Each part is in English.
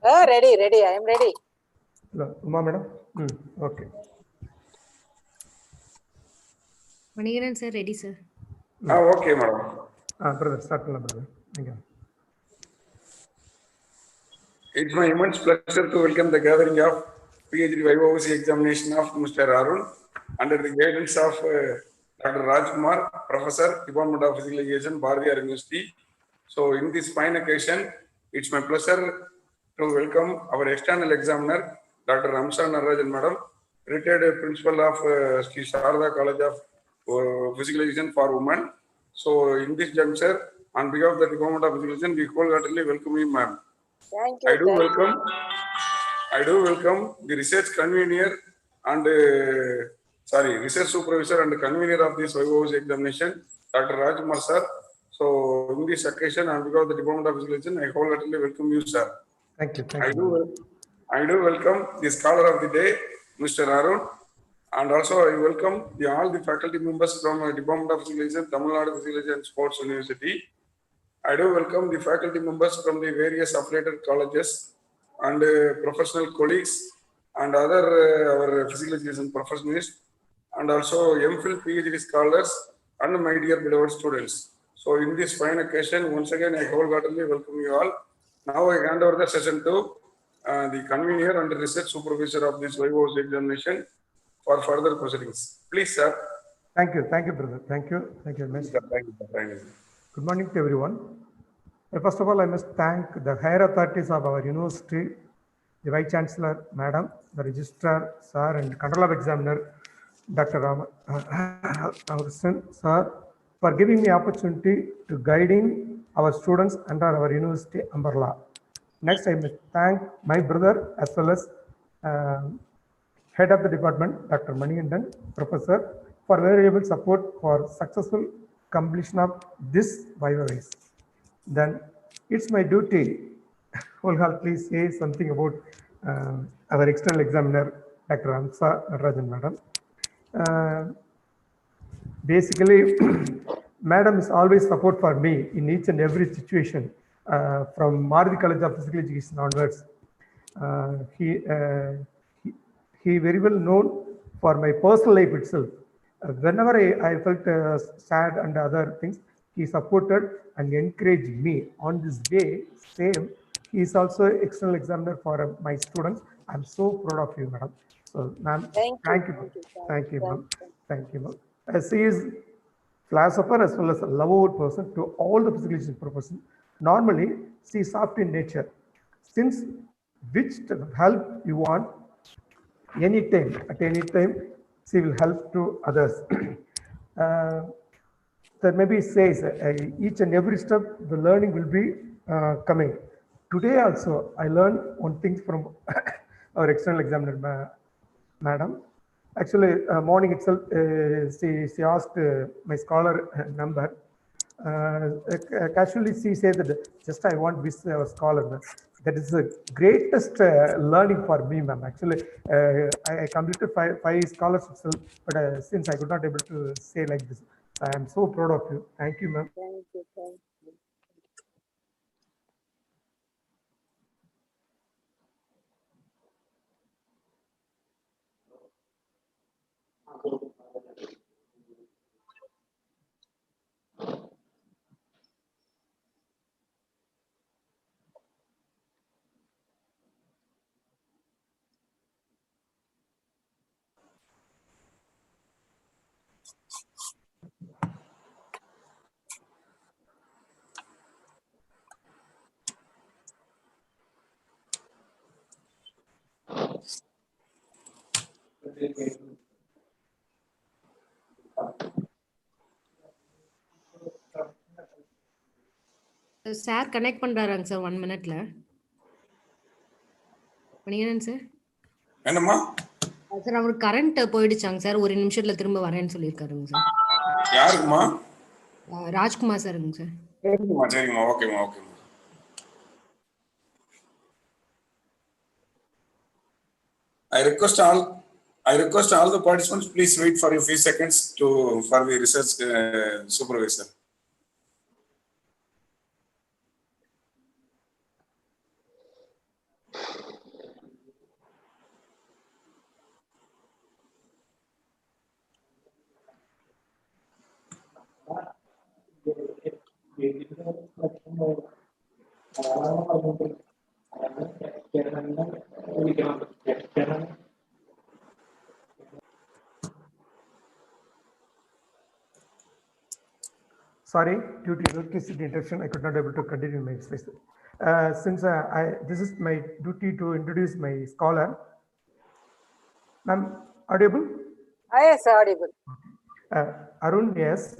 Ready. I am ready. Hello, Uma madam. Okay. Manigaran sir, ready sir. Okay, madam. Brother, start brother. Thank you. It's my immense pleasure to welcome the gathering of Ph.D. Viva-Voce examination of Mr. Arun under the guidance of Dr. Rajkumar, Professor, Department of Physical Education, Bharatiya University. So, in this fine occasion, it's my pleasure to welcome our external examiner, Dr. Ramsa Narajan Madam, retired principal of Sri Sharda College of Physical Education for Women. So, in this juncture, on behalf of the Department of Physical Education, we wholeheartedly welcome you, ma'am. Thank you. I do welcome the research convener and research supervisor and convener of this Viva-Voce examination, Dr. Rajkumar sir. So, in this occasion, on behalf of the Department of Physical Education, I wholeheartedly welcome you, sir. Thank you. I do welcome the scholar of the day, Mr. Arun, and also I welcome all the faculty members from Department of Physical Education, Tamil Nadu Physical Education and Sports University. I do welcome the faculty members from the various affiliated colleges and professional colleagues and other our physical education professionals and also MPhil PhD scholars and my dear beloved students. So in this fine occasion, once again, I wholeheartedly welcome you all. Now I hand over the session to the convener and research supervisor of this Viva-Voce examination for further proceedings. Please, sir. Thank you, brother. Thank you. Thank you, Miss. Good morning to everyone. First of all, I must thank the higher authorities of our university, the Vice Chancellor, Madam, the Registrar, Sir, and Control of Examiner, Dr. Ramakrishnan, Sir, for giving me opportunity to guiding our students under our university umbrella. Next, I must thank my brother as well as Head of the Department, Dr. Manigandan, Professor, for variable support for successful completion of this Viva-Voce. Then it's my duty, wholeheartedly say something about our external examiner, Dr. Ramsa Narajan Madam. Basically, Madam is always support for me in each and every situation from Maruti College of Physical Education onwards. He very well known for my personal life itself. Whenever I felt sad and other things, he supported and encouraged me on this way. Same, he is also external examiner for my students. I'm so proud of you, madam. So, ma'am, thank you, ma'am. Thank you, ma'am. As he is philosopher as well as a lovable person to all the physical education profession. Normally, she is soft in nature. Since which help you want, anytime, at any time, she will help to others. That maybe says each and every step the learning will be coming. Today also, I learned one thing from our external examiner, madam. Actually, morning itself, she asked my scholar number. Casually, she said that just I want this scholar. That is the greatest learning for me, ma'am. Actually, I completed five scholarships itself, but since I could not able to say like this, I am so proud of you. Thank you, ma'am. Thank you. Sir connect பண்றாராங்க sir 1 மினிட்ல. Manikandan sir. என்னம்மா? Sir அவருக்கு current போயிடுச்சாங்க sir. 1 நிமிஷத்துல திரும்ப வரேன்னு சொல்லியிருக்காருங்க sir. யாருக்குமா? ராஜ்குமார் சாருங்க சார். சரிங்கம்மா. ஓகேம்மா. I request all the participants, please wait for a few seconds for the research supervisor. Sorry, due to electricity interruption, I could not able to continue my exercise. Since this is my duty to introduce my scholar. Ma'am, audible? Yes, audible. Arun, yes.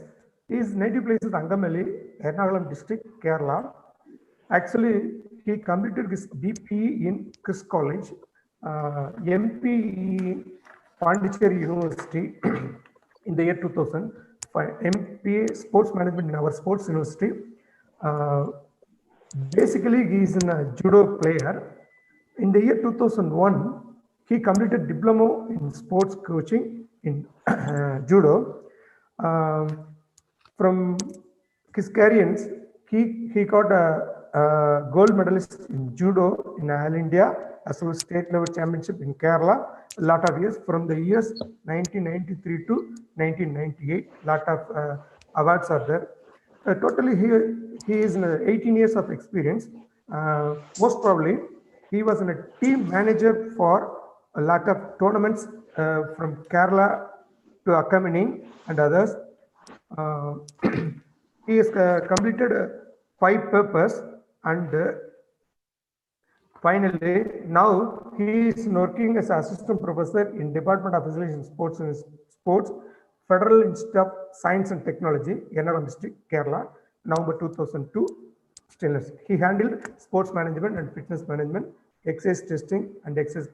His native place is Angamalli, Ernakulam district, Kerala. Actually, he completed his BP in Chris College, MP in Pondicherry University in the year 2000, MPA Sports Management in our Sports University. Basically, he is a judo player. In the year 2001, he completed diploma in sports coaching in judo. From his careers, he got a gold medalist in judo in All India as well as state level championship in Kerala. A lot of years from the years 1993 to 1998, lot of awards are there. Totally, he is in 18 years of experience. Most probably, he was a team manager for a lot of tournaments from Kerala to accompanying and others. He has completed 5 papers and finally, now he is working as assistant professor in Department of Physical and Sports, Federal Institute of Science and Technology, Ernakulam District, Kerala, November 2002. Stainless. He handled sports management and fitness management, exercise testing and exercise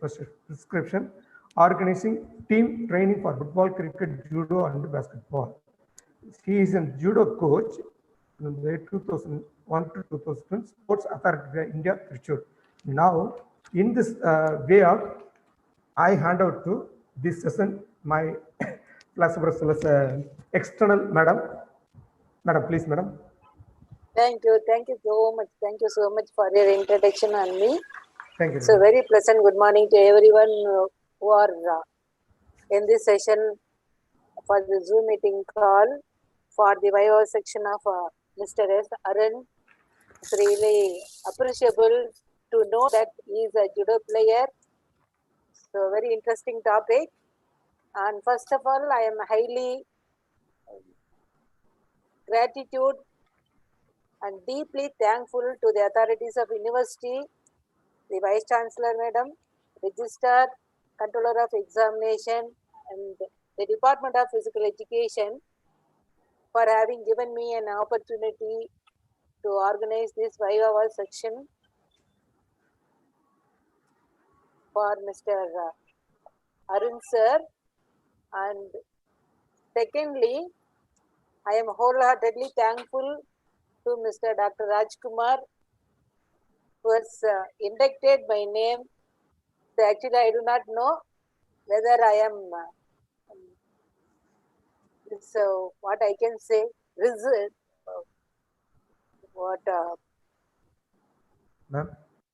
prescription, organizing team training for football, cricket, judo, and basketball. He is a judo coach from the 2001 to 2000 Sports Authority of India, Trichy. Now, in this way of, I hand out to this session my class external madam. Madam, please, madam. Thank you so much. Thank you so much for your introduction on me. Thank you. So very pleasant good morning to everyone who are in this session for the Zoom meeting call for the Viva section of Mr. Arun. It's really appreciable to know that he is a judo player. So very interesting topic. And first of all, I am highly gratitude and deeply thankful to the authorities of university, the Vice Chancellor Madam, Registrar, Controller of Examination, and the Department of Physical Education for having given me an opportunity to organize this Viva-Voce section for Mr. Arun sir. And secondly, I am wholeheartedly thankful to Mr. Dr. Rajkumar, who has inducted my name. So actually, I do not know whether I am, what I can say, Ma'am?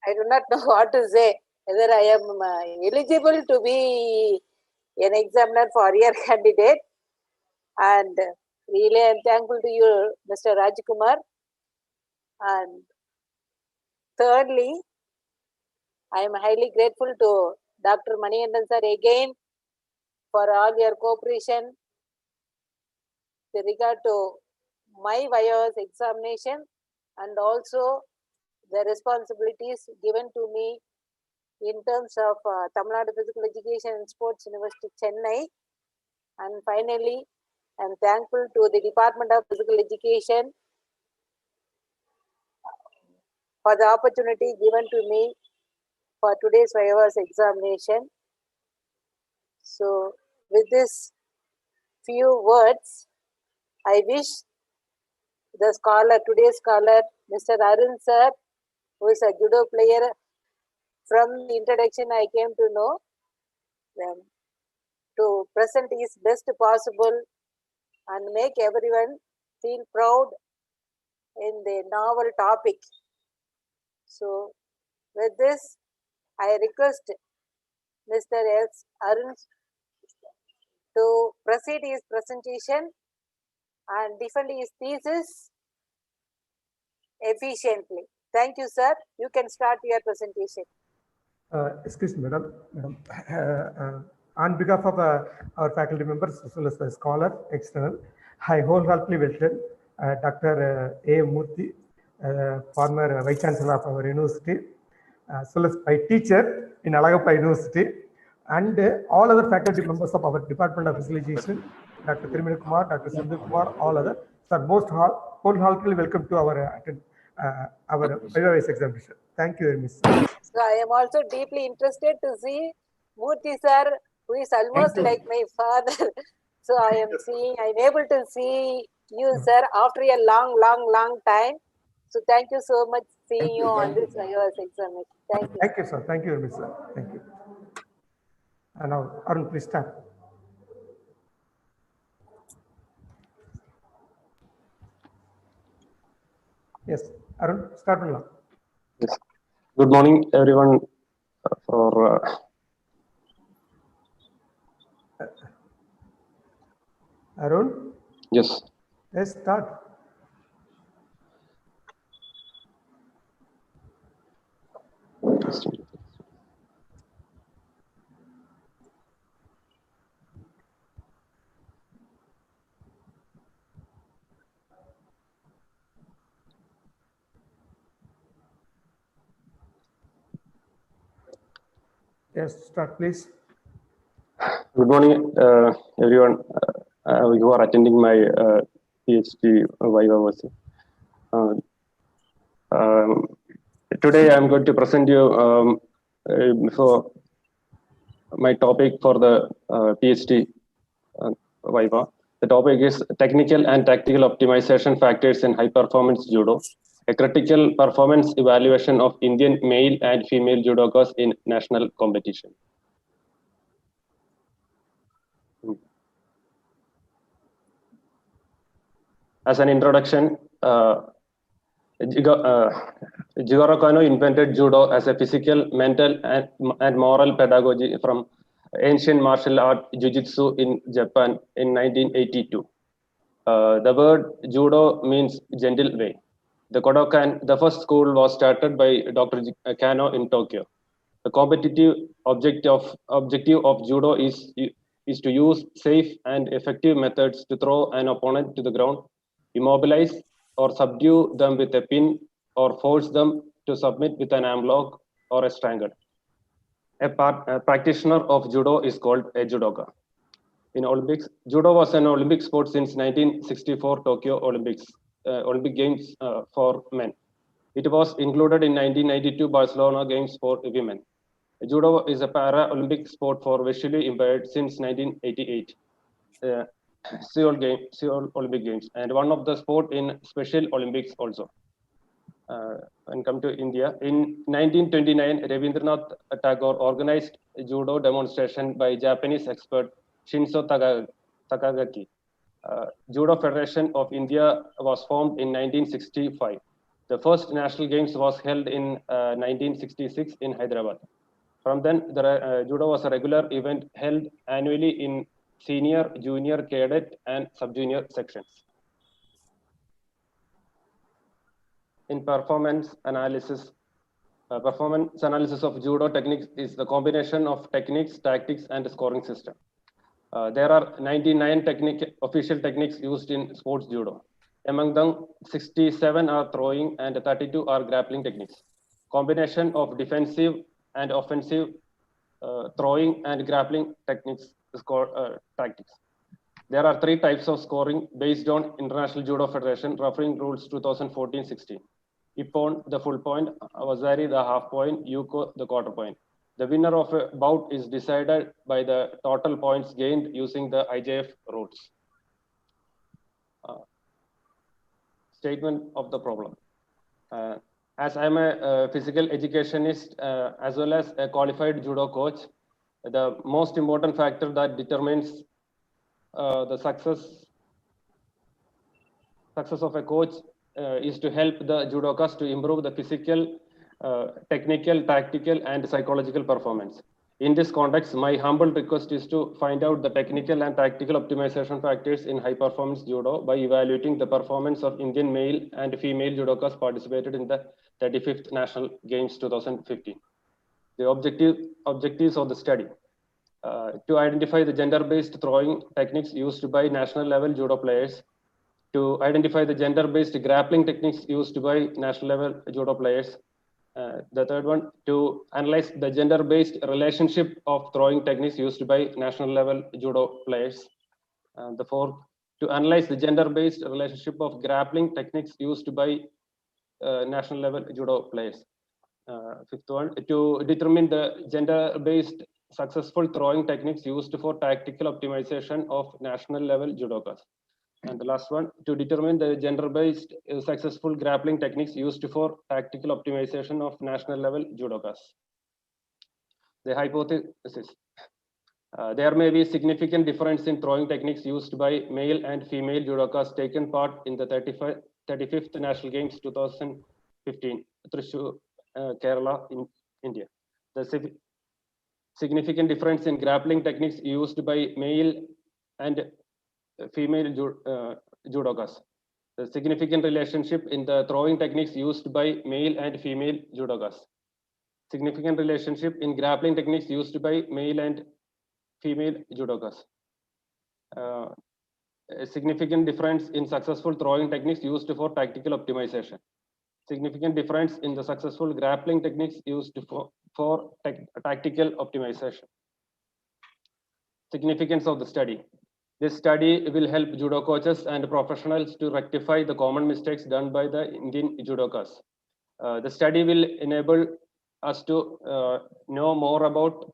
I do not know what to say, whether I am eligible to be an examiner for your candidate. And really, I am thankful to you, Mr. Rajkumar. And thirdly, I am highly grateful to Dr. Manikandan sir again for all your cooperation with regard to my Viva's examination and also the responsibilities given to me in terms of Tamil Nadu Physical Education and Sports University, Chennai. And finally, I am thankful to the Department of Physical Education for the opportunity given to me for today's Viva's examination. So, with this few words, I wish the scholar, today's scholar, Mr. Arun sir, who is a judo player, from the introduction I came to know, to present his best possible and make everyone feel proud in the novel topic. So, with this, I request Mr. S. Arun to proceed his presentation and defend his thesis efficiently. Thank you, sir. You can start your presentation. Excuse me, madam. On behalf of our faculty members as well as the scholar external, I wholeheartedly welcome Dr. A. Murthy, former Vice Chancellor of our university, as well as my teacher in Alagappa University, and all other faculty members of our Department of Visualization, Dr. Thirimani Kumar, Dr. Sindhu Kumar, all other. Sir, most wholeheartedly welcome to our Viva-Voce examination. Thank you very much, sir. So I am also deeply interested to see Murthy sir, who is almost like my father. So I am able to see you, sir, after a long time. So thank you so much seeing you on this Viva-Voce examination. Thank you. Thank you, sir. Thank you very much, sir. Thank you. And now, Arun, please start. Yes, Arun, start now. Yes. Good morning, everyone. Arun? Yes. Yes, start. Yes, start, please. Good morning, everyone who are attending my Ph.D. Viva-Voce. Today, I'm going to present you for my topic for the Ph.D. Viva. The topic is technical and tactical optimization factors in high-performance judo, a critical performance evaluation of Indian male and female judokas in national competition. As an introduction, Jigoro Kano invented judo as a physical, mental, and moral pedagogy from ancient martial art jiu-jitsu in Japan in 1982. The word judo means gentle way. The Kodokan, the first school, was started by Dr. Kano in Tokyo. The competitive objective of judo is to use safe and effective methods to throw an opponent to the ground, immobilize or subdue them with a pin, or force them to submit with an arm lock or a strangle. A practitioner of judo is called a judoka. In Olympics, judo was an Olympic sport since 1964 Tokyo Olympic Games for men. It was included in 1992 Barcelona Games for women. Judo is a para-Olympic sport for visually impaired since 1988. Seoul Olympic Games, and one of the sport in Special Olympics also. And come to India, in 1929, Rabindranath Tagore organized a judo demonstration by Japanese expert Shinzo Takagaki. Judo Federation of India was formed in 1965. The first national games was held in 1966 in Hyderabad. From then, judo was a regular event held annually in senior, junior, cadet, and sub-junior sections. In performance analysis of judo techniques is the combination of techniques, tactics, and scoring system. There are 99 official techniques used in sports judo. Among them, 67 are throwing and 32 are grappling techniques. Combination of defensive and offensive throwing and grappling techniques tactics. There are 3 types of scoring based on International Judo Federation Refereeing Rules 2014-16. Ippon, the full point, Wazari, the half point, Yuko, the quarter point. The winner of a bout is decided by the total points gained using the IJF rules. Statement of the problem. As I'm a physical educationist as well as a qualified judo coach, the most important factor that determines the success of a coach is to help the judokas to improve the physical, technical, tactical, and psychological performance. In this context, my humble request is to find out the technical and tactical optimization factors in high performance judo by evaluating the performance of Indian male and female judokas participated in the 35th National Games 2015. The objectives of the study. To identify the gender-based throwing techniques used by national level judo players, to identify the gender-based grappling techniques used by national level judo players. The third one, to analyze the gender-based relationship of throwing techniques used by national level judo players. The fourth, to analyze the gender-based relationship of grappling techniques used by national level judo players. Fifth one, to determine the gender-based successful throwing techniques used for tactical optimization of national level judokas. And the last one, to determine the gender-based successful grappling techniques used for tactical optimization of national level judokas. The hypothesis. There may be significant difference in throwing techniques used by male and female judokas taken part in the 35th National Games 2015, Thrissur, Kerala, in India. The significant difference in grappling techniques used by male and female judokas. The significant relationship in the throwing techniques used by male and female judokas. Significant relationship in grappling techniques used by male and female judokas. A significant difference in successful throwing techniques used for tactical optimization. Significant difference in the successful grappling techniques used for tactical optimization. Significance of the study. This study will help judo coaches and professionals to rectify the common mistakes done by the Indian judokas. The study will enable us to know more about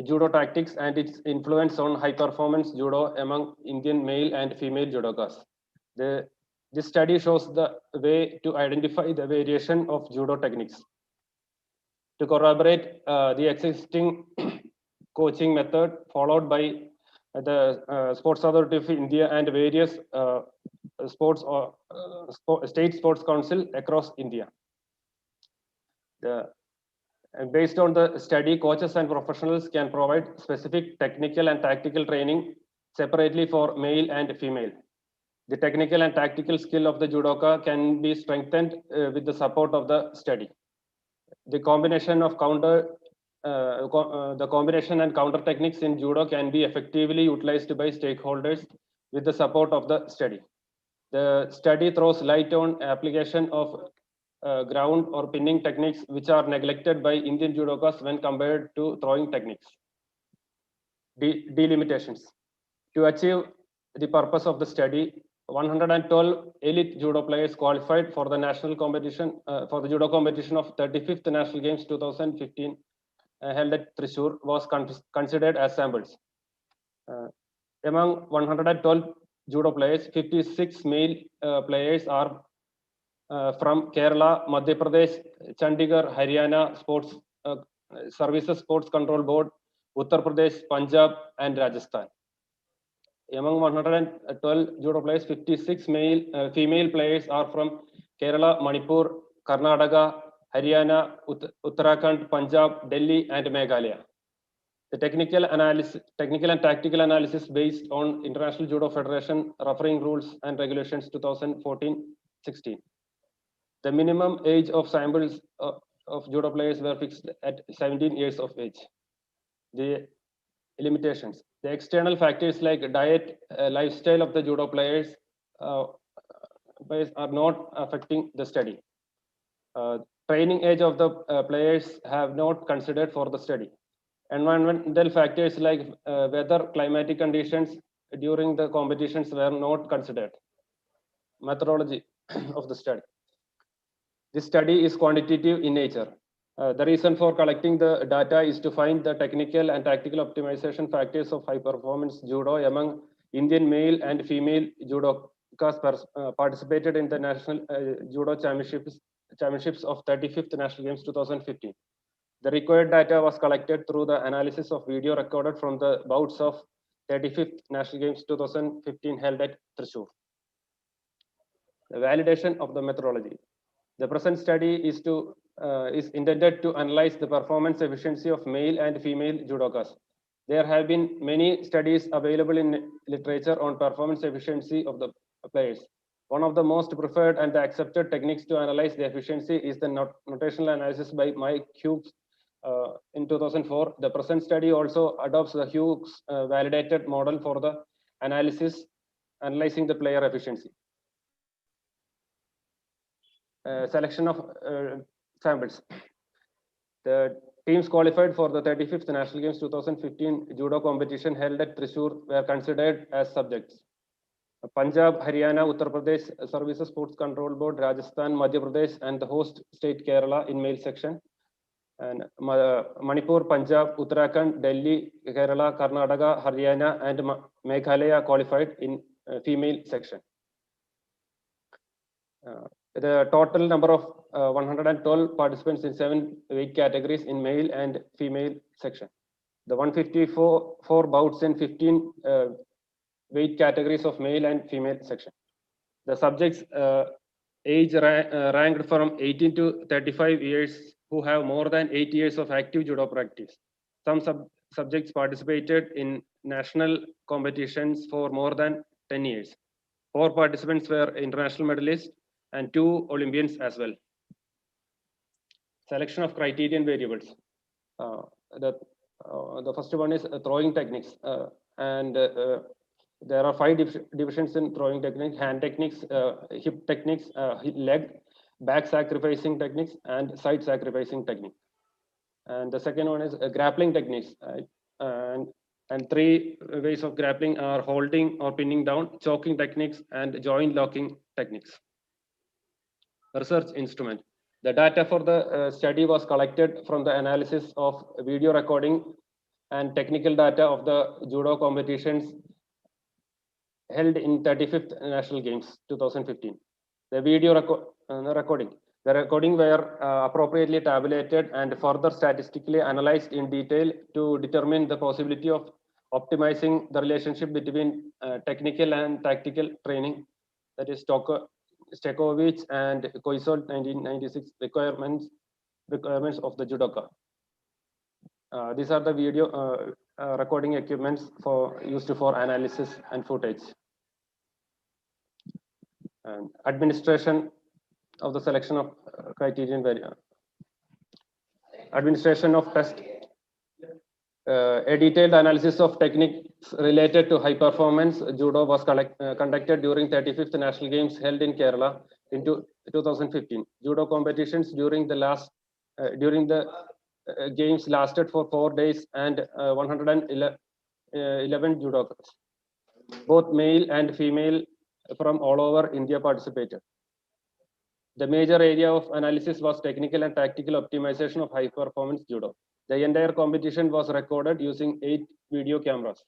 judo tactics and its influence on high performance judo among Indian male and female judokas. This study shows the way to identify the variation of judo techniques. To corroborate the existing coaching method followed by the Sports Authority of India and various state sports council across India. Based on the study, coaches and professionals can provide specific technical and tactical training separately for male and female. The technical and tactical skill of the judoka can be strengthened with the support of the study. The combination of the combination and counter techniques in judo can be effectively utilized by stakeholders with the support of the study. The study throws light on application of ground or pinning techniques which are neglected by Indian judokas when compared to throwing techniques. Delimitations. To achieve the purpose of the study, 112 elite judo players qualified for the national competition, for the judo competition of 35th National Games 2015 held at Thrissur was considered as samples. Among 112 judo players, 56 male players are from Kerala, Madhya Pradesh, Chandigarh, Haryana Sports Services Sports Control Board, Uttar Pradesh, Punjab, and Rajasthan. Among 112 judo players, 56 female players are from Kerala, Manipur, Karnataka, Haryana, Uttarakhand, Punjab, Delhi, and Meghalaya. The technical and tactical analysis based on International Judo Federation refereeing rules and regulations 2014-16. The minimum age of samples of judo players were fixed at 17 years of age. The limitations. The external factors like diet, lifestyle of the judo players are not affecting the study. Training age of the players have not considered for the study. Environmental factors like weather, climatic conditions during the competitions were not considered. Methodology of the study. This study is quantitative in nature. The reason for collecting the data is to find the technical and tactical optimization factors of high performance judo among Indian male and female judokas participated in the National Judo Championships of 35th National Games 2015. The required data was collected through the analysis of video recorded from the bouts of 35th National Games 2015 held at Thrissur. The validation of the methodology. The present study is to is intended to analyze the performance efficiency of male and female judokas. There have been many studies available in literature on performance efficiency of the players. One of the most preferred and accepted techniques to analyze the efficiency is the notational analysis by Mike Hughes in 2004. The present study also adopts the Hughes validated model for the analyzing the player efficiency. Selection of samples. The teams qualified for the 35th National Games 2015 judo competition held at Thrissur were considered as subjects. Punjab, Haryana, Uttar Pradesh Services Sports Control Board, Rajasthan, Madhya Pradesh, and the host state Kerala in male section. And Manipur, Punjab, Uttarakhand, Delhi, Kerala, Karnataka, Haryana, and Meghalaya qualified in female section. The total number of 112 participants in 7 weight categories in male and female section. The 154 bouts in 15 weight categories of male and female section. The subjects age ranked from 18 to 35 years who have more than 8 years of active judo practice. Some subjects participated in national competitions for more than 10 years. 4 participants were international medalists and 2 Olympians as well. Selection of criterion variables. The first one is throwing techniques, and there are 5 divisions in throwing techniques: hand techniques, hip techniques, leg, back sacrificing techniques, and side sacrificing technique. And the second one is grappling techniques, and 3 ways of grappling are holding or pinning down, choking techniques, and joint locking techniques. Research instrument. The data for the study was collected from the analysis of video recording and technical data of the judo competitions held in 35th National Games 2015. The video recording. The recording were appropriately tabulated and further statistically analyzed in detail to determine the possibility of optimizing the relationship between technical and tactical training, that is Stekovich and Koisol 1996 requirements of the judoka. These are the video recording equipments used for analysis and footage. And administration of the selection of criterion variable. Administration of test. A detailed analysis of techniques related to high performance judo was conducted during 35th National Games held in Kerala in 2015. Judo competitions during the games lasted for 4 days and 111 judokas. Both male and female from all over India participated. The major area of analysis was technical and tactical optimization of high performance judo. The entire competition was recorded using 8 video cameras.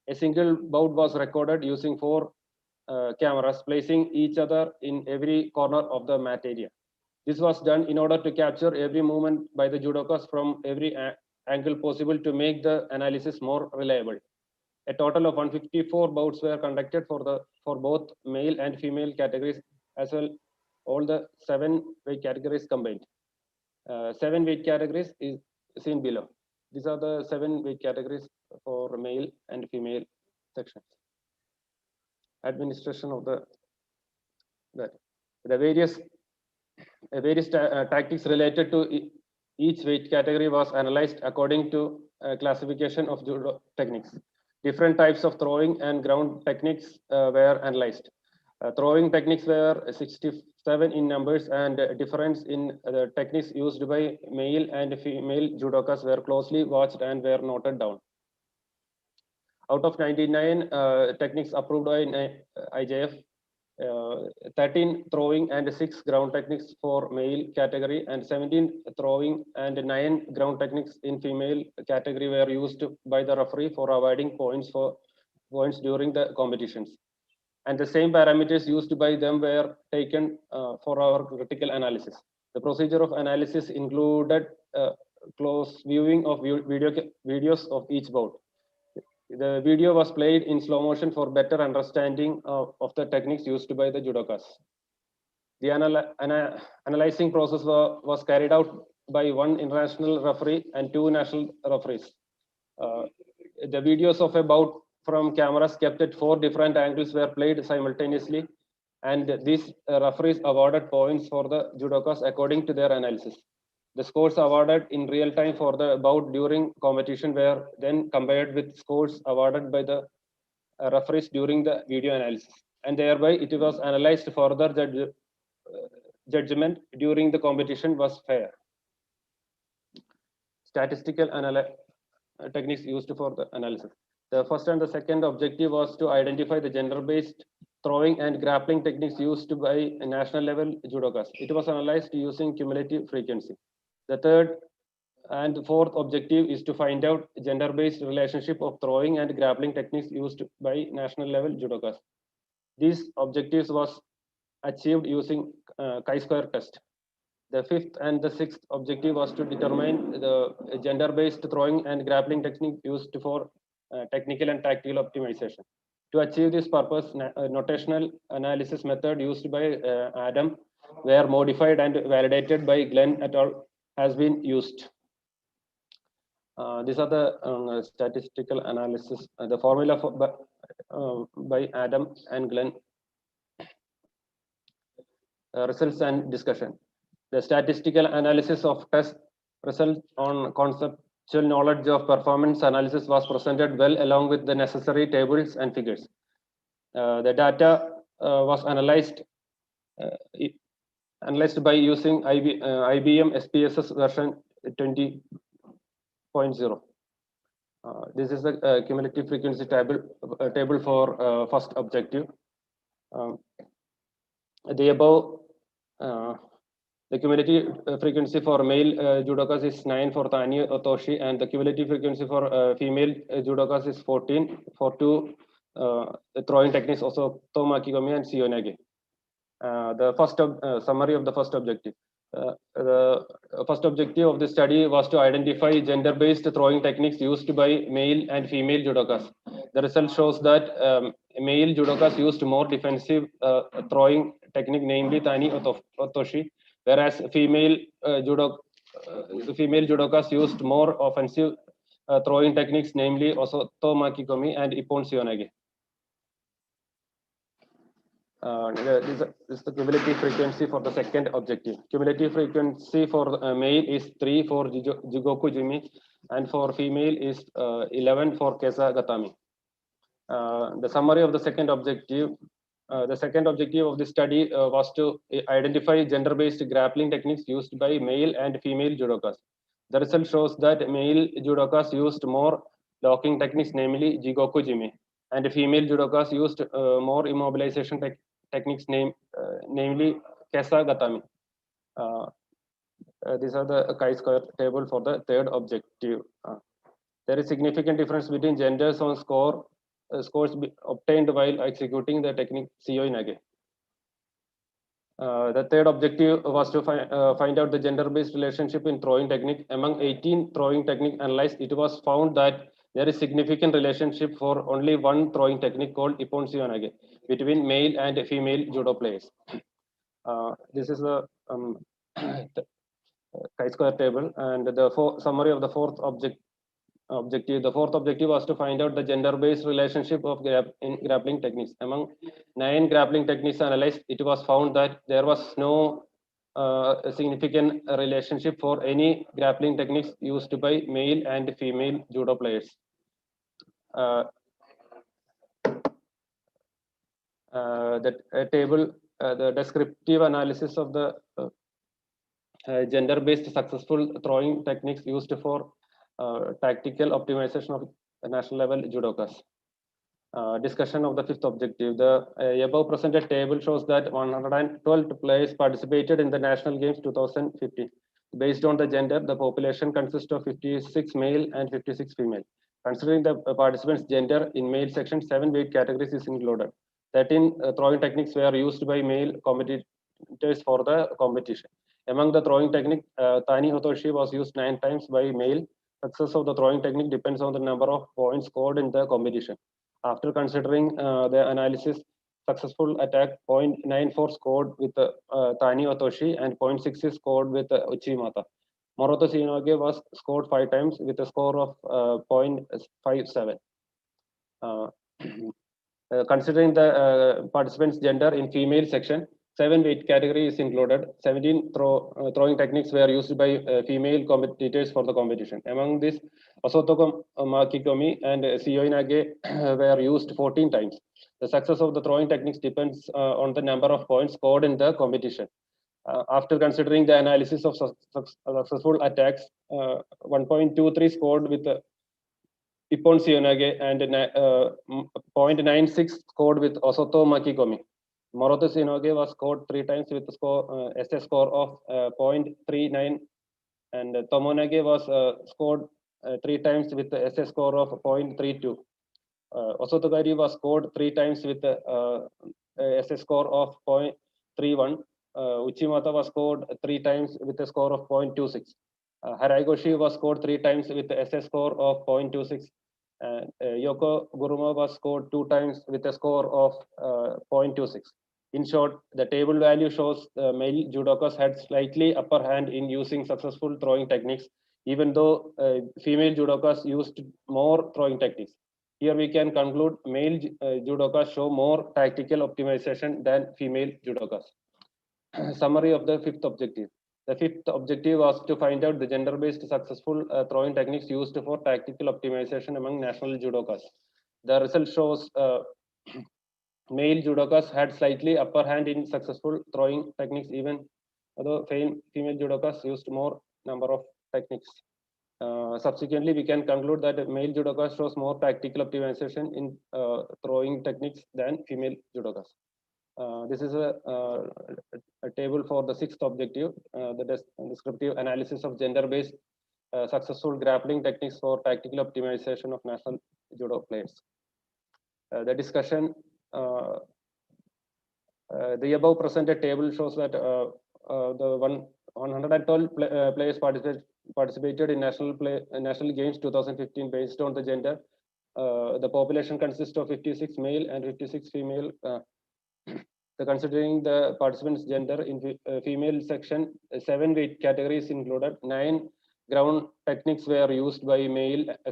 A single bout was recorded using 4 cameras, placing each other in every corner of the mat area. This was done in order to capture every movement by the judokas from every angle possible to make the analysis more reliable. A total of 154 bouts were conducted for both male and female categories, as well all the 7 weight categories combined. 7 weight categories is seen below. These are the 7 weight categories for male and female sections. Administration of the various tactics related to each weight category was analyzed according to classification of judo techniques. Different types of throwing and ground techniques were analyzed. Throwing techniques were 67 in numbers, and difference in the techniques used by male and female judokas were closely watched and were noted down. Out of 99 techniques approved by IJF, 13 throwing and 6 ground techniques for male category, and 17 throwing and 9 ground techniques in female category were used by the referee for awarding points during the competitions. And the same parameters used by them were taken for our critical analysis. The procedure of analysis included close viewing of videos of each bout. The video was played in slow motion for better understanding of the techniques used by the judokas. The analyzing process was carried out by one international referee and two national referees. The videos of a bout from cameras kept at 4 different angles were played simultaneously, and these referees awarded points for the judokas according to their analysis. The scores awarded in real time for the bout during competition were then compared with scores awarded by the referees during the video analysis, and thereby it was analyzed further. Judgment during the competition was fair. Statistical techniques used for the analysis. The first and the second objective was to identify the gender-based throwing and grappling techniques used by national level judokas. It was analyzed using cumulative frequency. The third and fourth objective is to find out gender-based relationship of throwing and grappling techniques used by national level judokas. These objectives was achieved using chi-square test. The fifth and the sixth objective was to determine the gender-based throwing and grappling technique used for technical and tactical optimization. To achieve this purpose, notational analysis method used by Adam were modified and validated by Glenn et al. Has been used. These are the statistical analysis, the formula for, by Adam and Glenn. Results and discussion. The statistical analysis of test results on conceptual knowledge of performance analysis was presented well along with the necessary tables and figures. The data was analyzed by using IBM SPSS version 20.0. This is the cumulative frequency table for first objective. The above the cumulative frequency for male judokas is 9 for Tani Otoshi, and the cumulative frequency for female judokas is 14 for two throwing techniques, also Tomakikomi and Sionage. The first summary of the first objective. The first objective of the study was to identify gender-based throwing techniques used by male and female judokas. The result shows that male judokas used more defensive throwing technique, namely Tani Otoshi, whereas female judokas used more offensive throwing techniques, namely Osoto Makikomi and Ippon Sionage. This is the cumulative frequency for the second objective. Cumulative frequency for male is 3 for Jigoku Jimi, and for female is 11 for Kesa Gatami. The summary of the second objective. The second objective of the study was to identify gender-based grappling techniques used by male and female judokas. The result shows that male judokas used more locking techniques, namely Jigoku Jimi, and female judokas used more immobilization techniques, namely Kesa Gatami. These are the chi-square table for the third objective. There is significant difference between genders on scores obtained while executing the technique Sio Inage. The third objective was to find out the gender-based relationship in throwing technique. Among 18 throwing technique analyzed, it was found that there is significant relationship for only one throwing technique called Ippon Sionage between male and female judo players. This is the chi-square table, and the summary of the fourth objective. The fourth objective was to find out the gender-based relationship of in grappling techniques. Among 9 grappling techniques analyzed, it was found that there was no significant relationship for any grappling techniques used by male and female judo players. The table, the descriptive analysis of the gender-based successful throwing techniques used for tactical optimization of national level judokas. Discussion of the fifth objective. The above presented table shows that 112 players participated in the national games 2015. Based on the gender, the population consists of 56 male and 56 female. Considering the participants' gender, in male section, 7 weight categories is included. 13 throwing techniques were used by male competitors for the competition. Among the throwing technique, Tani Hotoshi was used 9 times by male. Success of the throwing technique depends on the number of points scored in the competition. After considering the analysis, successful attack, 0.94 scored with Tani Otoshi, and 0.6 scored with Uchimata. Moroto Shinoge was scored 5 times with a score of 0.57. Considering the participants' gender in female section, 7 weight category is included. 17 throwing techniques were used by female competitors for the competition. Among these, Osotoko Makikomi and Sioinage were used 14 times. The success of the throwing techniques depends on the number of points scored in the competition. After considering the analysis of successful attacks, 1.23 scored with Ippon Sionage and 0.96 scored with Osoto Makikomi. Moroto Shinoge was scored 3 times with a SS score of 0.39, and Tomonage was scored 3 times with the SS score of 0.32. Osotogari was scored 3 times with a SS score of 0.31. Uchimata was scored 3 times with a score of 0.26. Haraigoshi was scored 3 times with the SS score of 0.26. And Yoko Guruma was scored 2 times with a score of 0.26. In short, the table value shows male judokas had slightly upper hand in using successful throwing techniques, even though female judokas used more throwing techniques. Here we can conclude male judokas show more tactical optimization than female judokas. Summary of the fifth objective. The fifth objective was to find out the gender-based successful throwing techniques used for tactical optimization among national judokas. The result shows male judokas had slightly upper hand in successful throwing techniques, even although female judokas used more number of techniques. Subsequently, we can conclude that male judokas shows more tactical optimization in throwing techniques than female judokas. This is a table for the sixth objective, the descriptive analysis of gender-based successful grappling techniques for tactical optimization of national judo players. The discussion, the above presented table shows that the 112 players participated in national games 2015 based on the gender. The population consists of 56 male and 56 female. Considering the participants' gender in female section, 7 weight categories included. 9 ground techniques were used by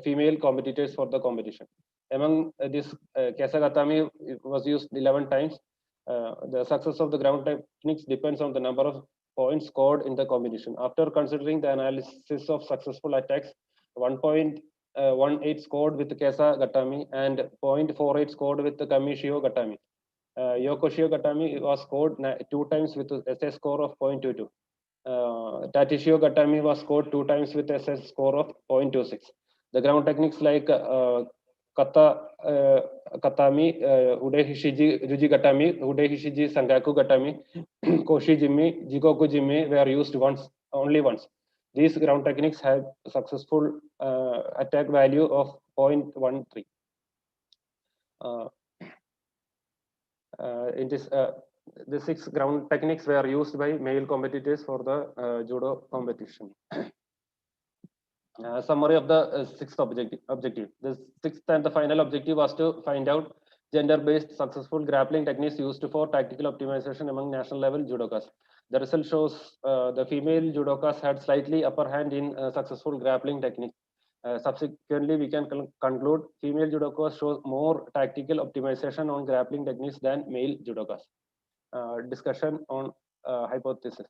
female competitors for the competition. Among this, Kesagatami was used 11 times. The success of the ground techniques depends on the number of points scored in the competition. After considering the analysis of successful attacks, 1.18 scored with Kesagatami and 0.48 scored with Kamishio Gatami. Yokoshio Gatami was scored 2 times with SS score of 0.22. Tatishio Gatami was scored 2 times with SS score of 0.26. The ground techniques like Kata Katami, Ude Hishiji Juji Gatami, Ude Hishiji Sangaku Gatami, Koshi Jimmy, Jikoku Jimmy were used only once. These ground techniques have successful attack value of 0.13. In this, the 6 ground techniques were used by male competitors for the judo competition. Summary of the sixth objective. The sixth and the final objective was to find out gender-based successful grappling techniques used for tactical optimization among national level judokas. The result shows the female judokas had slightly upper hand in successful grappling technique. Subsequently, we can conclude female judokas show more tactical optimization on grappling techniques than male judokas. Discussion on hypothesis.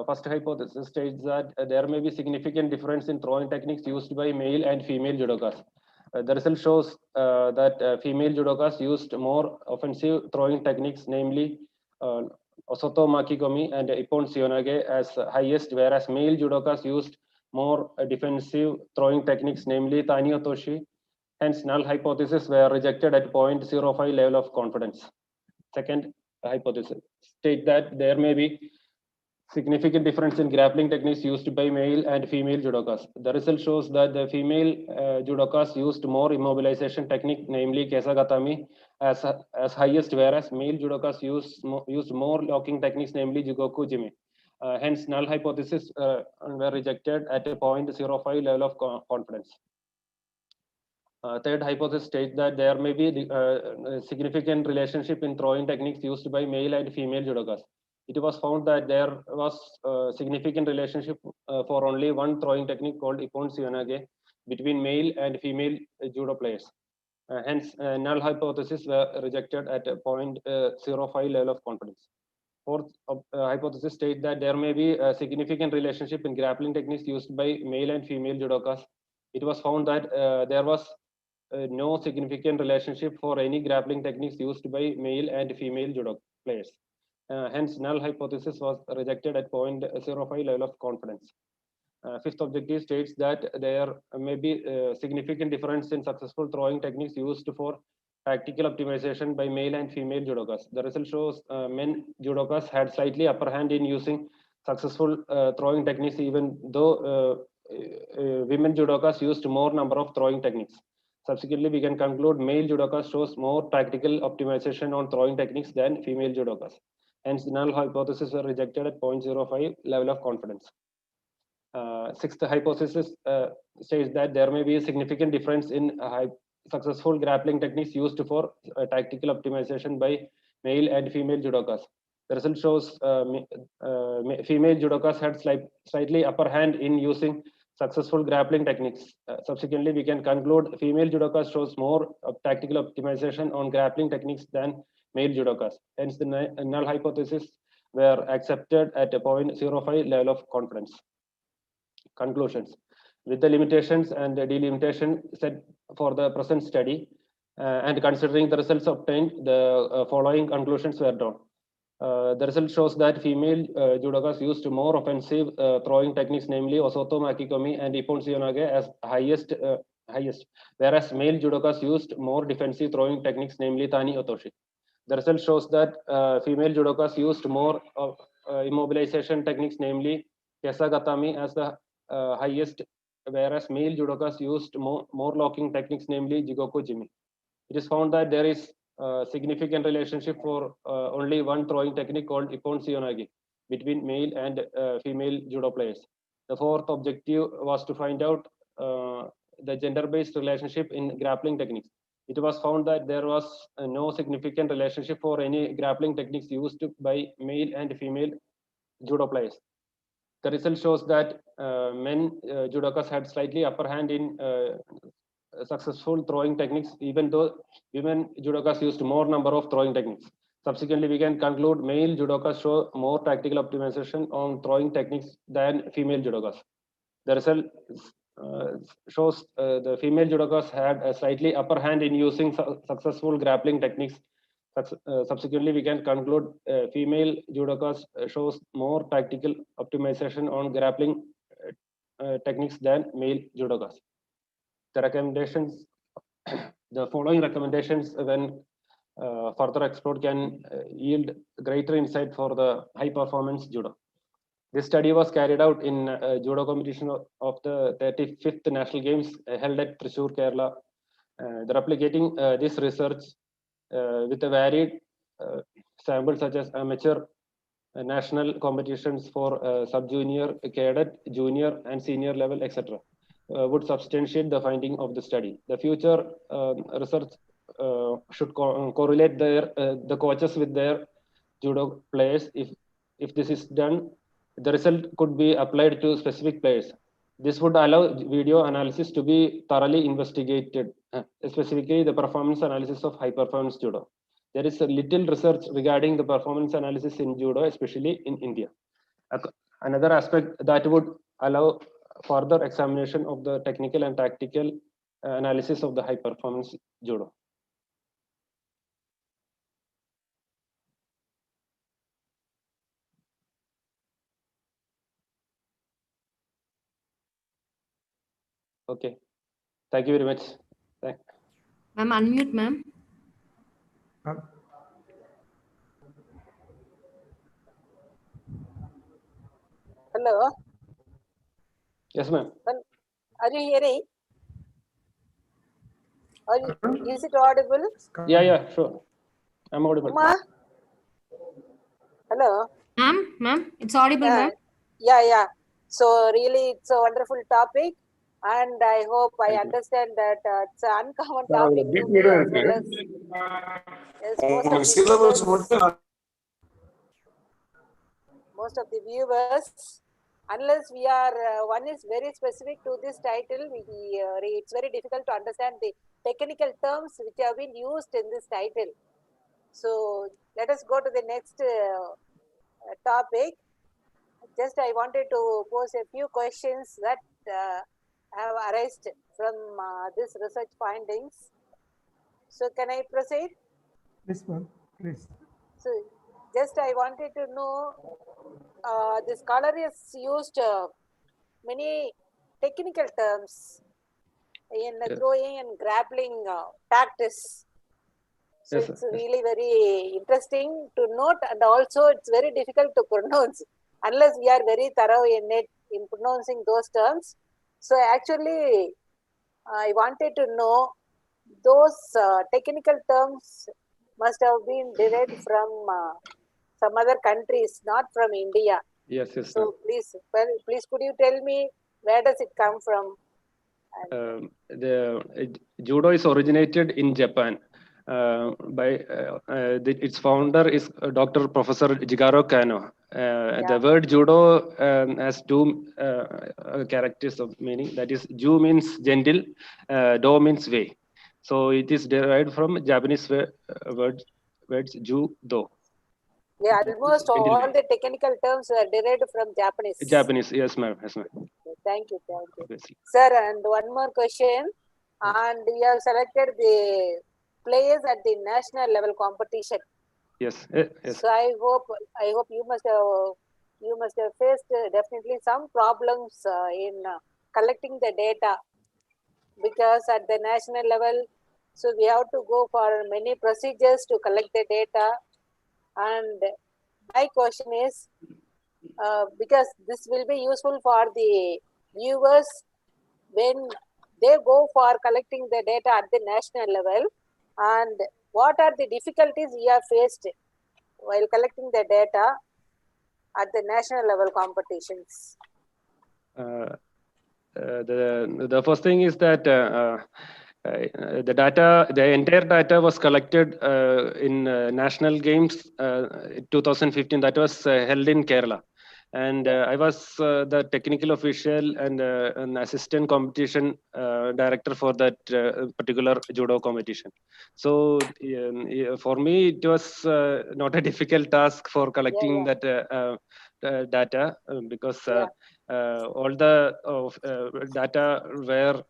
First hypothesis states that there may be significant difference in throwing techniques used by male and female judokas. The result shows that female judokas used more offensive throwing techniques, namely Osoto Makikomi and Ippon Sionage as highest, whereas male judokas used more defensive throwing techniques, namely Tani Otoshi. Hence, null hypothesis were rejected at 0.05 level of confidence. Second hypothesis state that there may be significant difference in grappling techniques used by male and female judokas. The result shows that the female judokas used more immobilization technique, namely Kesagatami, as highest, whereas male judokas used more locking techniques, namely Jigoku Jime. Hence, null hypothesis were rejected at a 0.05 level of confidence. Third hypothesis states that there may be a significant relationship in throwing techniques used by male and female judokas. It was found that there was a significant relationship for only one throwing technique called Ippon Seoinage between male and female judo players. Hence, null hypothesis were rejected at a 0.05 level of confidence. Fourth hypothesis states that there may be a significant relationship in grappling techniques used by male and female judokas. It was found that there was no significant relationship for any grappling techniques used by male and female judo players. Hence, null hypothesis was rejected at 0.05 level of confidence. Fifth objective states that there may be a significant difference in successful throwing techniques used for tactical optimization by male and female judokas. The result shows men judokas had slightly upper hand in using successful throwing techniques, even though women judokas used more number of throwing techniques. Subsequently, we can conclude male judokas shows more tactical optimization on throwing techniques than female judokas. Hence, the null hypothesis were rejected at 0.05 level of confidence. Sixth hypothesis states that there may be a significant difference in successful grappling techniques used for tactical optimization by male and female judokas. The result shows female judokas had slightly upper hand in using successful grappling techniques. Subsequently, we can conclude female judokas shows more tactical optimization on grappling techniques than male judokas. Hence, the null hypothesis were accepted at a 0.05 level of confidence. Conclusions. With the limitations and the delimitation set for the present study, and considering the results obtained, the following conclusions were drawn. The result shows that female judokas used more offensive throwing techniques, namely Osoto Makikomi and Ippon Seoinage as highest, whereas male judokas used more defensive throwing techniques, namely Tani Otoshi. The result shows that female judokas used more immobilization techniques, namely Kesagatami as the highest, whereas male judokas used more locking techniques, namely Jigoku Jimi. It is found that there is a significant relationship for only one throwing technique called Ippon Seoinage between male and female judo players. The fourth objective was to find out the gender-based relationship in grappling techniques. It was found that there was no significant relationship for any grappling techniques used by male and female judo players. The result shows that men judokas had slightly upper hand in successful throwing techniques, even though women judokas used more number of throwing techniques. Subsequently, we can conclude male judokas show more tactical optimization on throwing techniques than female judokas. The result shows the female judokas had a slightly upper hand in using successful grappling techniques. Subsequently, we can conclude female judokas shows more tactical optimization on grappling techniques than male judokas. The recommendations, the following recommendations, when further explored, can yield greater insight for the high performance judo. This study was carried out in judo competition of the 35th National Games held at Thrissur, Kerala. Replicating this research with a varied sample such as amateur, national competitions for sub-junior, cadet, junior, and senior level, etc., would substantiate the finding of the study. The future research should correlate the coaches with their judo players. If this is done, the result could be applied to specific players. This would allow video analysis to be thoroughly investigated, specifically the performance analysis of high performance judo. There is a little research regarding the performance analysis in judo, especially in India. Another aspect that would allow further examination of the technical and tactical analysis of the high performance judo. Okay, thank you very much. Ma'am, unmute, ma'am. Hello. Yes, ma'am. Are you hearing? Is it audible? Yeah, sure. I'm audible. Ma? Hello. Ma'am, it's audible, ma'am. Yeah. So really, it's a wonderful topic, And I hope I understand that it's an uncommon topic to me as well as yes, most of the viewers, unless we are one is very specific to this title, it's very difficult to understand the technical terms which have been used in this title. So let us go to the next topic. Just I wanted to pose a few questions that have arisen from this research findings. So can I proceed? This one, please. So just I wanted to know, the scholar has used many technical terms in throwing and grappling tactics. So Yes, it's really very interesting to note, and also it's very difficult to pronounce unless we are very thorough in it in pronouncing those terms. So actually, I wanted to know those technical terms must have been derived from some other countries, not from India. Yes, yes. So please could you tell me where does it come from? The judo is originated in Japan. Its founder is Dr. Professor Jigoro Kano. The word judo has two characters of meaning. That is, ju means gentle, do means way. So it is derived from Japanese words judo. Yeah, almost all the technical terms were derived from Japanese. Japanese, yes, ma'am. Yes, ma'am. Thank you. Sir, and one more question. And you have selected the players at the national level competition. Yes. Yes. So I hope you must have faced definitely some problems in collecting the data, because at the national level, so we have to go for many procedures to collect the data. And my question is, because this will be useful for the viewers when they go for collecting the data at the national level, and what are the difficulties we have faced while collecting the data at the national level competitions? The first thing is that the entire data was collected in national games 2015 that was held in Kerala. And I was the technical official and an assistant competition director for that particular judo competition. So for me, it was not a difficult task for collecting that data because all the data were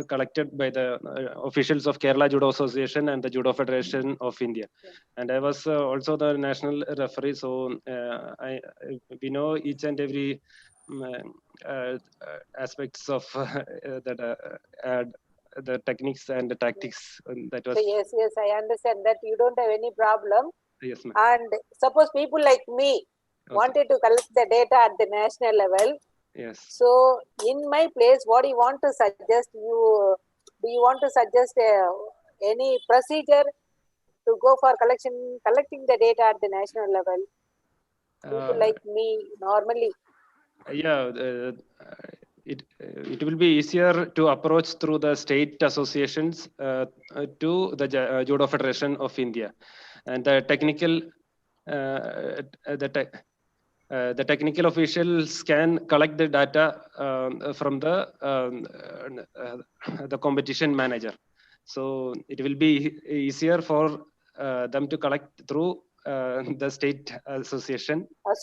collected by the officials of Kerala Judo Association and the Judo Federation of India. And I was also the national referee, so we know each and every aspects of the techniques and the tactics. That was. So yes, I understand that you don't have any problem. Yes, ma'am. And suppose people like me wanted to collect the data at the national level. Yes. So in my place, what do you want to suggest? Do you want to suggest any procedure to go for collecting the data at the national level? People like me normally. Yeah, it will be easier to approach through the state associations to the Judo Federation of India, and the technical the technical officials can collect the data from the competition manager. So it will be easier for them to collect through the state association. Yeah.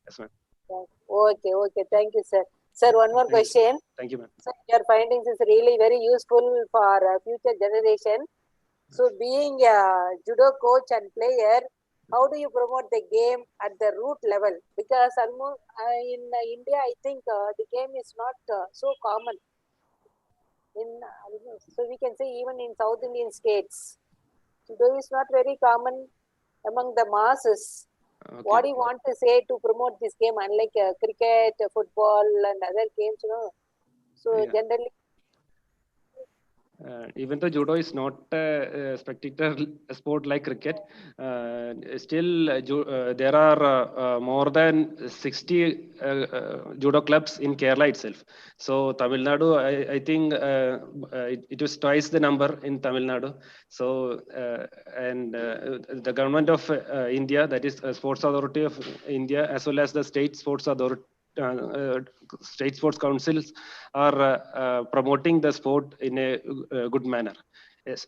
Yes, ma'am. Okay. Thank you, sir. Sir, one more question. Thank you, ma'am. So your findings is really very useful for future generation. So being a judo coach and player, how do you promote the game at the root level? Because almost in India, I think the game is not so common. So we can say even in South Indian states, judo is not very common among the masses. Okay. What do you want to say to promote this game, unlike cricket, football, and other games? So generally, Even though judo is not a spectator sport like cricket, still there are more than 60 judo clubs in Kerala itself. So Tamil Nadu, I think it was twice the number in Tamil Nadu. So and the government of India, that is Sports Authority of India, as well as the state sports authority, state sports councils are promoting the sport in a good manner. Yes.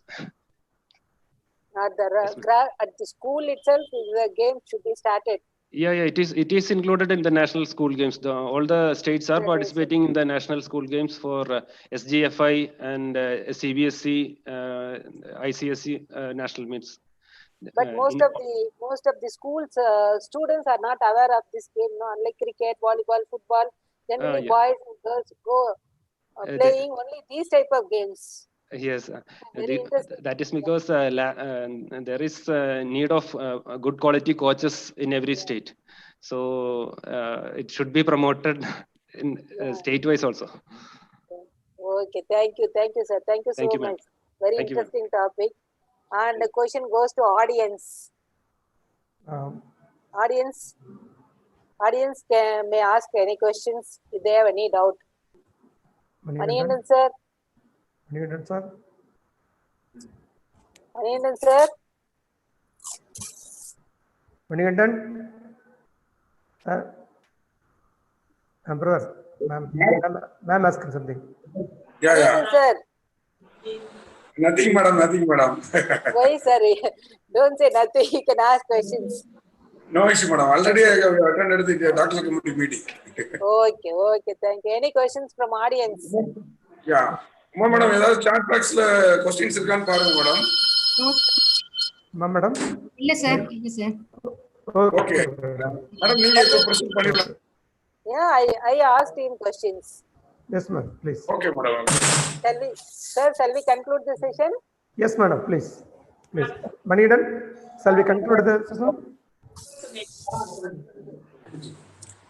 At the, Yes, ma'am. at the school itself, the game should be started. Yeah, it is included in the national school games. All the states are participating in the national school games for SGFI and CBSE, ICSE national meets. But most of the schools students are not aware of this game. No, unlike cricket, volleyball, football, generally Yeah. boys and girls go playing only these type of games. Yes, Very interesting. that is because there is need of good quality coaches in every state. So it should be promoted in state-wise also. Okay, thank you, sir. Thank you so Thank you, ma'am. much. Very Thank you, ma'am. interesting topic. And the question goes to audience. Audience may ask any questions if they have any doubt. Maniyandan sir. Maniyandan sir. Maniyandan sir. Maniyandan. Brother, ma'am asking something. Yeah. Sir. Nothing, madam. Why, sir? Don't say nothing. You can ask questions. No issue, madam. Already I have attended the doctor committee meeting. Okay. Thank you. Any questions from audience? Yeah. Madam, ஏதாவது chat boxல questions இருக்கான்னு பாருங்க madam. Madam? இல்ல sir. Okay. Madam, நீங்க இப்ப present பண்ணிடலாம். Yeah, I asked him questions. Yes, ma'am. Please. Okay, madam. Shall we conclude the session? Yes, madam. Please. Maniyandan, shall we conclude the session?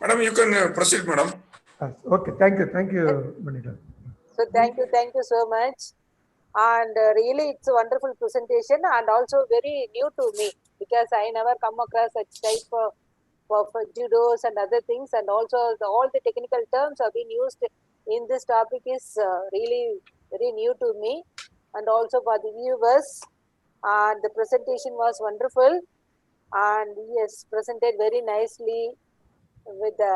Madam, you can proceed, madam. Okay. Thank you, Maniyandan. So thank you so much. And really, it's a wonderful presentation and also very new to me because I never come across such type of judos and other things, and also all the technical terms have been used in this topic is really very new to me, and also for the viewers. And the presentation was wonderful, and yes, presented very nicely with the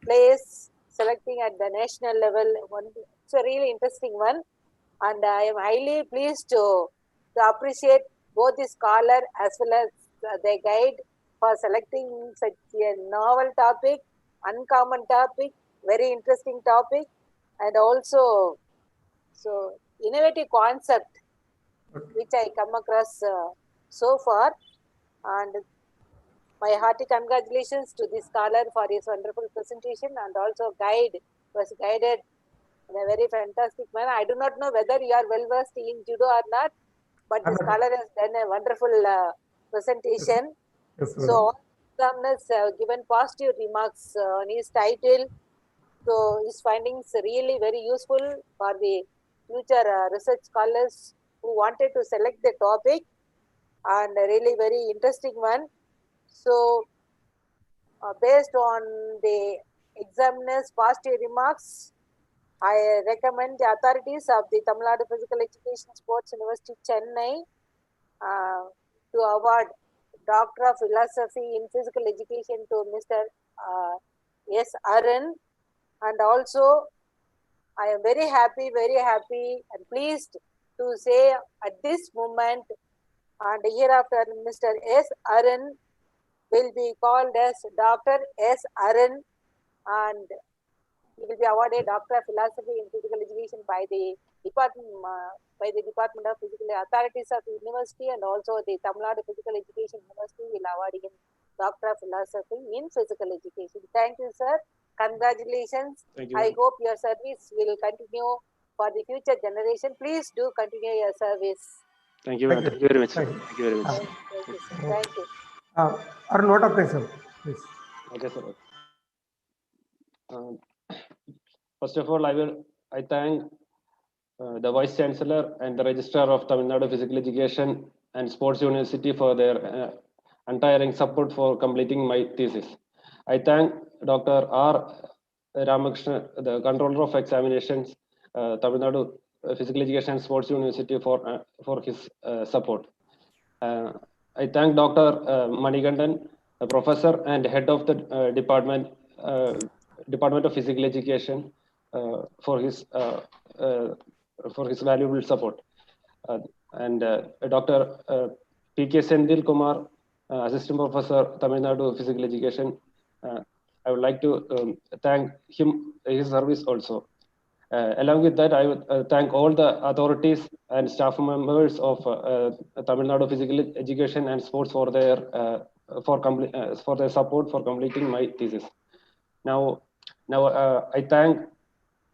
place selecting at the national level. It's a really interesting one, and I am highly pleased to appreciate both the scholar as well as the guide for selecting such a novel topic, uncommon topic, very interesting topic, and also so innovative concept which I come across so far. And my hearty congratulations to the scholar for his wonderful presentation, and also guide was guided in a very fantastic manner. I do not know whether you are well versed in judo or not, but the scholar has done a wonderful presentation. Yes, so all examiners have given positive remarks on his title. So his findings really very useful for the future research scholars who wanted to select the topic, and really very interesting one. So based on the examiner's positive remarks, I recommend the authorities of the Tamil Nadu Physical Education Sports University, Chennai, to award Doctor of Philosophy in Physical Education to Mr. Arun. And also, I am very happy and pleased to say at this moment, and hereafter Mr. Arun will be called as Dr. Arun, and he will be awarded Doctor of Philosophy in Physical Education by the Department of Physical Authorities of the University, and also the Tamil Nadu Physical Education University will award him Doctor of Philosophy in Physical Education. Thank you, sir. Congratulations. Thank you. I hope your service will continue for the future generation. Please do continue your service. Thank you, ma'am. Thank you very much. Thank you very much. Thank you. Arun, what of this, sir? Please. Okay, sir. First of all, I thank the Vice Chancellor and the Registrar of Tamil Nadu Physical Education and Sports University for their untiring support for completing my thesis. I thank Dr. R. Ramakrishna, the Controller of Examinations, Tamil Nadu Physical Education and Sports University for his support. I thank Dr. Manigandan, a professor and head of the Department of Physical Education, for his valuable support. And Dr. P.K. Sendil Kumar, Assistant Professor, Tamil Nadu Physical Education. I would like to thank him, his service also. Along with that, I would thank all the authorities and staff members of Tamil Nadu Physical Education and Sports for their support for completing my thesis. Now I thank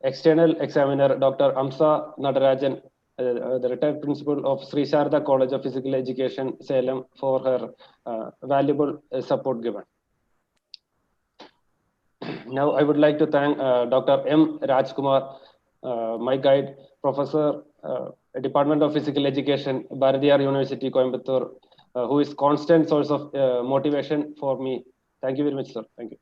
external examiner Dr. Amsa Nadarajan, the retired principal of Sri Sharda College of Physical Education, Salem, for her valuable support given. Now I would like to thank Dr. M. Rajkumar, my guide, professor, Department of Physical Education, Bharatiyar University, Coimbatore, who is constant source of motivation for me. Thank you very much, sir. Thank you.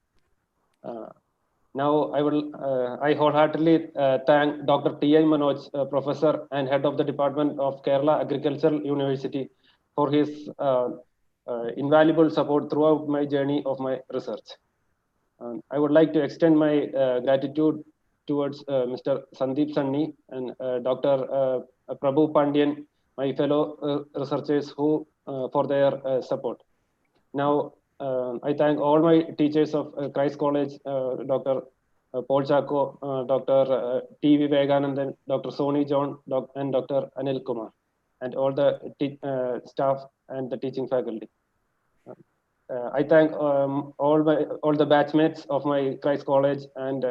Now I wholeheartedly thank Dr. T.I. Manoj, professor and head of the Department of Kerala Agricultural University, for his invaluable support throughout my journey of my research. I would like to extend my gratitude towards Mr. Sandeep Sanni and Dr. Prabhu Pandian, my fellow researchers, who for their support. Now, I thank all my teachers of Christ College, Dr. Paul Chako, Dr. T. Vivekanandan, Dr. Soni John, and Dr. Anil Kumar, and all the staff and the teaching faculty. I thank all the batchmates of my Christ College and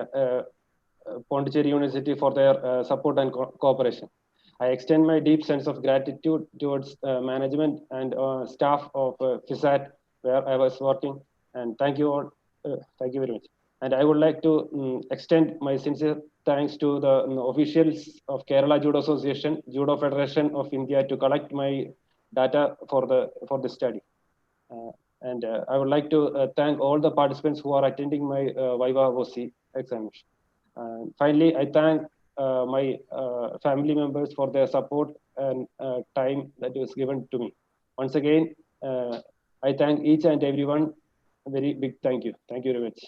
Pondicherry University for their support and cooperation. I extend my deep sense of gratitude towards management and staff of FISAT, where I was working, and thank you all. Thank you very much. And I would like to extend my sincere thanks to the officials of Kerala Judo Association, Judo Federation of India, to collect my data for the study. And I would like to thank all the participants who are attending my Viva-Voce examination. Finally, I thank my family members for their support and time that was given to me. Once again, I thank each and everyone. A very big thank you. Thank you very much.